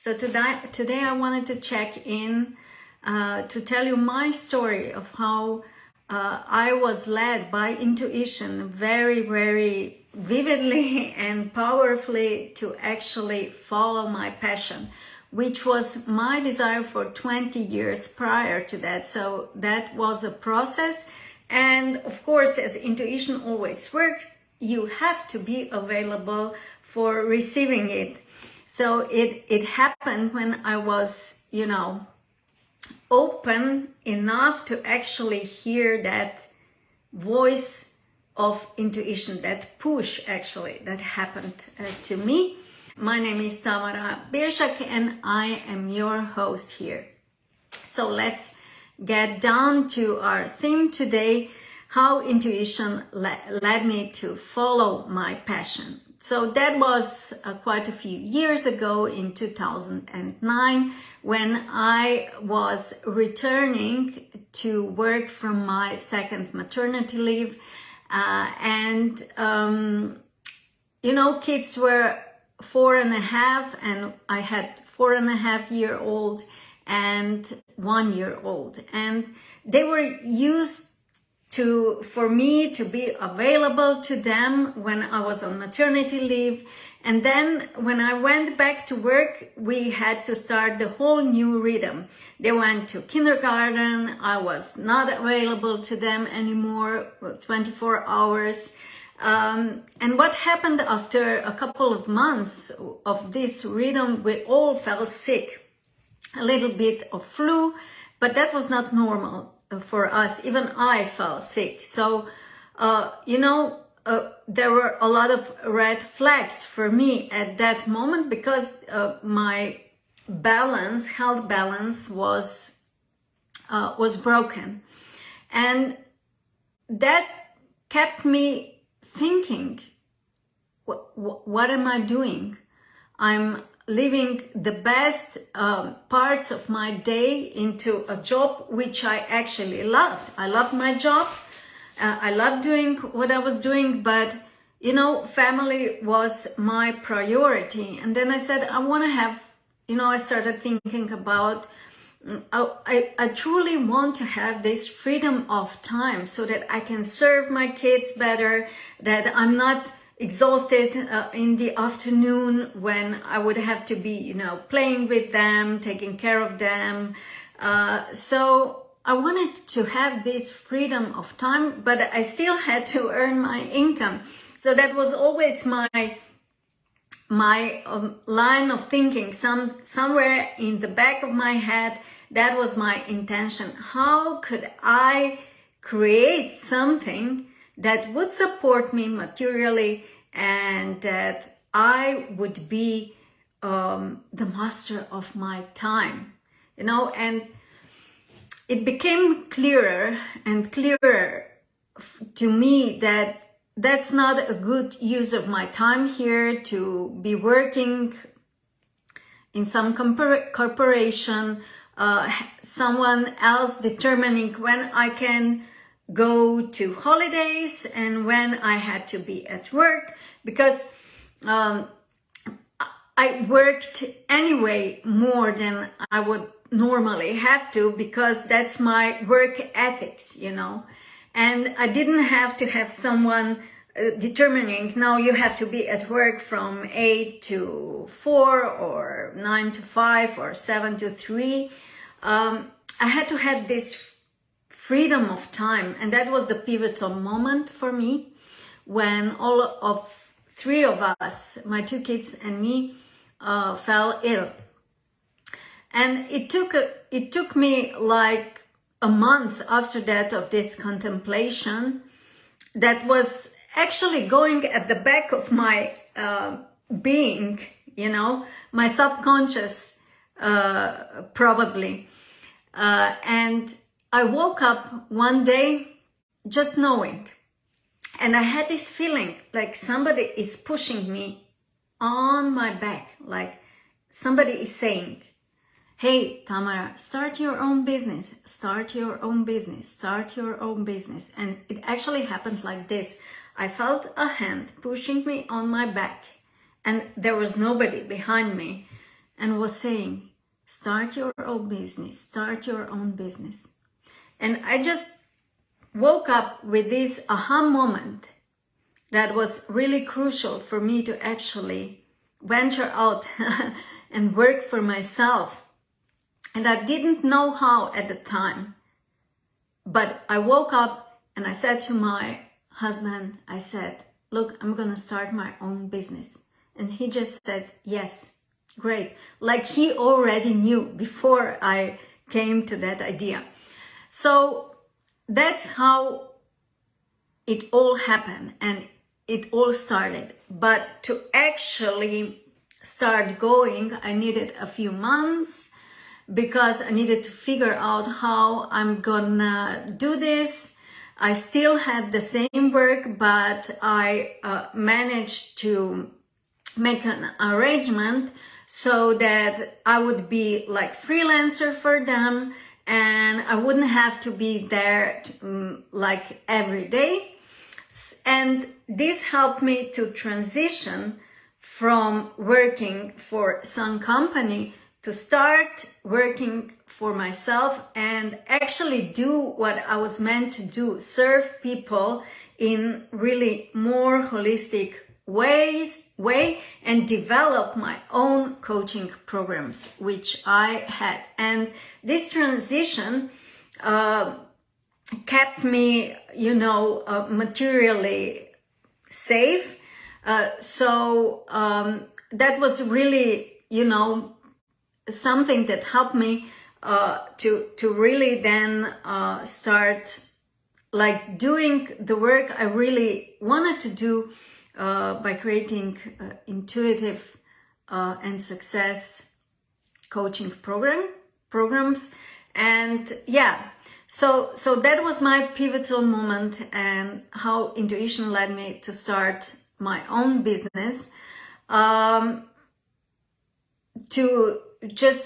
So today I wanted to check in to tell you my story of how I was led by intuition very, very vividly and powerfully to actually follow my passion, which was my desire for 20 years prior to that. So that was a process. And of course, as intuition always works, you have to be available for receiving it. So it happened when I was, open enough to actually hear that voice of intuition, that push actually that happened to me. My name is Tamara and I am your host here. So let's get down to our theme today, how intuition led me to follow my passion. So that was quite a few years ago in 2009 when I was returning to work from my second maternity leave. Kids were 4.5 and I had 4.5-year-old and 1-year-old. And they were used for me to be available to them when I was on maternity leave. And then when I went back to work, we had to start the whole new rhythm. They went to kindergarten. I was not available to them anymore, 24 hours. And what happened after a couple of months of this rhythm, we all fell sick. A little bit of flu, but that was not normal for us. Even I fell sick. So, there were a lot of red flags for me at that moment because my health balance was broken. And that kept me thinking, what am I doing? I'm living the best parts of my day into a job which I actually loved. I loved my job. I loved doing what I was doing, but family was my priority. And then I said, I want to have, I started thinking about, I truly want to have this freedom of time so that I can serve my kids better, that I'm not exhausted in the afternoon when I would have to be, playing with them, taking care of them. So I wanted to have this freedom of time, but I still had to earn my income. So that was always my line of thinking. Somewhere in the back of my head, that was my intention. How could I create something that would support me materially and that I would be the master of my time, and it became clearer and clearer to me that that's not a good use of my time here to be working in some corporation, someone else determining when I can go to holidays and when I had to be at work, because I worked anyway more than I would normally have to, because that's my work ethics, and I didn't have to have someone determining, now you have to be at work from 8 to 4 or 9 to 5 or 7 to 3. I had to have this freedom of time, and that was the pivotal moment for me when all of 3 of us, my 2 kids and me, fell ill. And it took me like a month after that of this contemplation that was actually going at the back of my being, my subconscious probably. And I woke up one day just knowing, and I had this feeling like somebody is pushing me on my back, like somebody is saying, hey, Tamara, start your own business, start your own business, start your own business. And it actually happened like this. I felt a hand pushing me on my back and there was nobody behind me. and was saying, start your own business, start your own business. And I just woke up with this aha moment that was really crucial for me to actually venture out and work for myself. And I didn't know how at the time, but I woke up and I said to my husband, I said, look, I'm gonna start my own business. And he just said, yes, great. Like he already knew before I came to that idea. So that's how it all happened and it all started. But to actually start going, I needed a few months because I needed to figure out how I'm gonna do this. I still had the same work, but I managed to make an arrangement so that I would be like freelancer for them and I wouldn't have to be there like every day. And this helped me to transition from working for some company to start working for myself and actually do what I was meant to do, serve people in really more holistic way and develop my own coaching programs, which I had. And this transition kept me, materially safe. So that was really, something that helped me to really then start like doing the work I really wanted to do by creating intuitive and success coaching programs. And yeah, so that was my pivotal moment and how intuition led me to start my own business.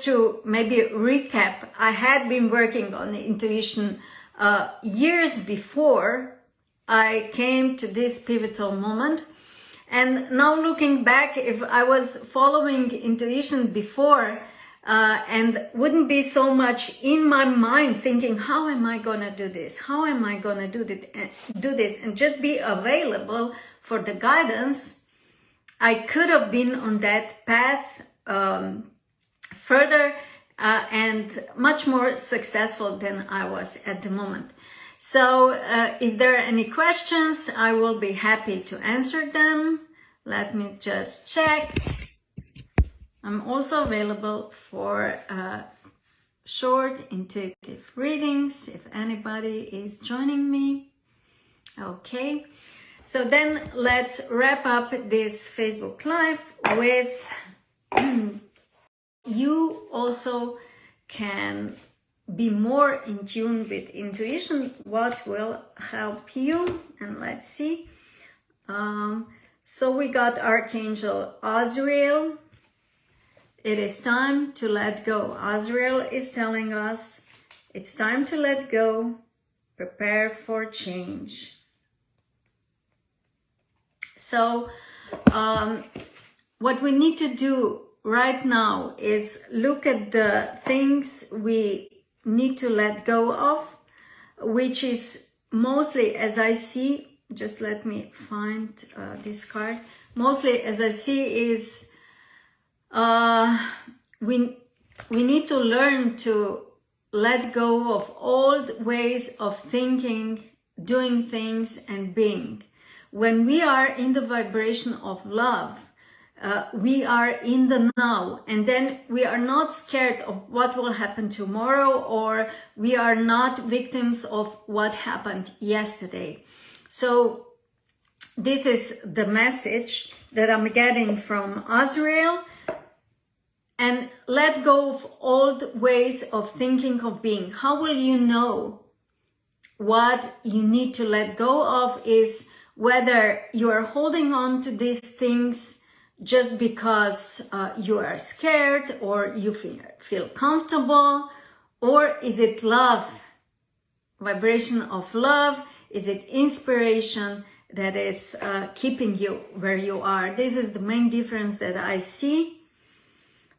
To maybe recap, I had been working on intuition years before I came to this pivotal moment. And now looking back, if I was following intuition before and wouldn't be so much in my mind thinking, how am I gonna do this? How am I gonna do this? And just be available for the guidance, I could have been on that path further and much more successful than I was at the moment. So if there are any questions, I will be happy to answer them. Let me just check. I'm also available for short intuitive readings if anybody is joining me. Okay, so then let's wrap up this Facebook Live with you also can be more in tune with intuition. What will help you? And let's see. So we got Archangel Azrael. It is time to let go. Azrael is telling us it's time to let go. Prepare for change. So what we need to do right now is look at the things we need to let go of, which is mostly, as I see, just let me find this card. Mostly, as I see, is we need to learn to let go of old ways of thinking, doing things, and being. When we are in the vibration of love, we are in the now, and then we are not scared of what will happen tomorrow, or we are not victims of what happened yesterday. So this is the message that I'm getting from Azrael. And let go of old ways of thinking, of being. How will you know what you need to let go of is whether you are holding on to these things just because you are scared or you feel comfortable, or is it love, vibration of love? Is it inspiration that is keeping you where you are? This is the main difference that I see.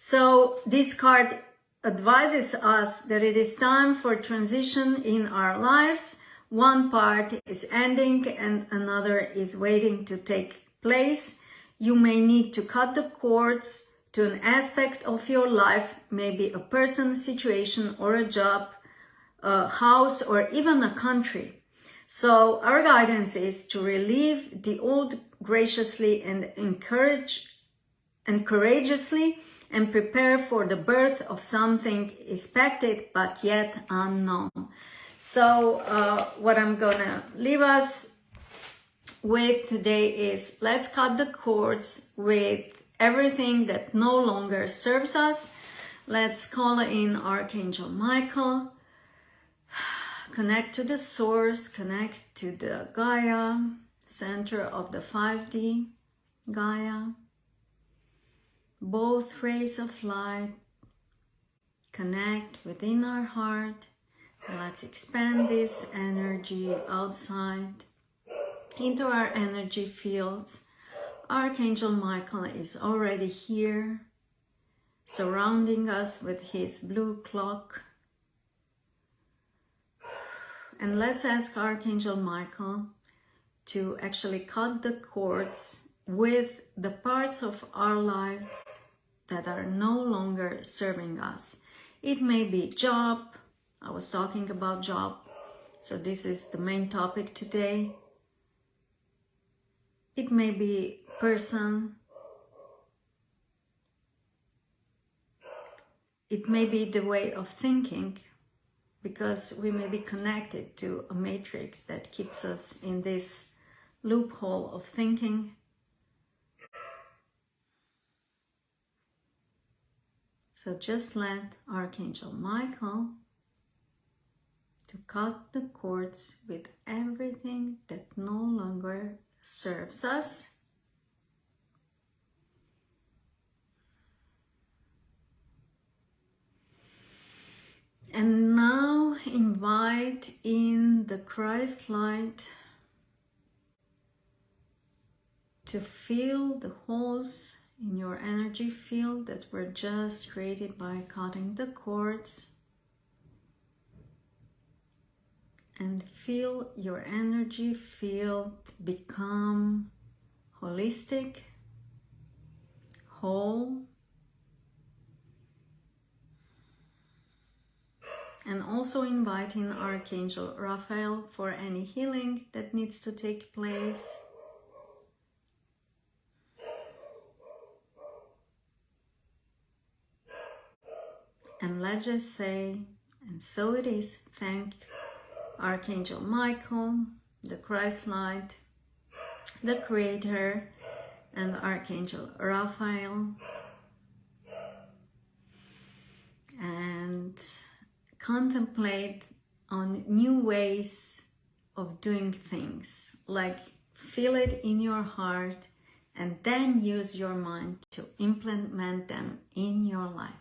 So this card advises us that it is time for transition in our lives. One part is ending and another is waiting to take place. You may need to cut the cords to an aspect of your life, maybe a person, situation, or a job, a house, or even a country. So our guidance is to relieve the old graciously and courageously, and prepare for the birth of something expected but yet unknown. So what I'm gonna leave us with today is, let's cut the cords with everything that no longer serves us. Let's call in Archangel Michael, connect to the source, connect to the Gaia, center of the 5D Gaia, both rays of light, connect within our heart. Let's expand this energy outside into our energy fields. Archangel Michael is already here, surrounding us with his blue cloak. And let's ask Archangel Michael to actually cut the cords with the parts of our lives that are no longer serving us. It may be job. I was talking about job, so this is the main topic today. It may be person. It may be the way of thinking, because we may be connected to a matrix that keeps us in this loophole of thinking. So just let Archangel Michael to cut the cords with everything that no longer serves us. And now invite in the Christ light to fill the holes in your energy field that were just created by cutting the cords. And feel your energy field become holistic, whole, and also inviting Archangel Raphael for any healing that needs to take place. And let's just say, and so it is, thank Archangel Michael, the Christ light, the Creator, and Archangel Raphael. And contemplate on new ways of doing things, like feel it in your heart and then use your mind to implement them in your life.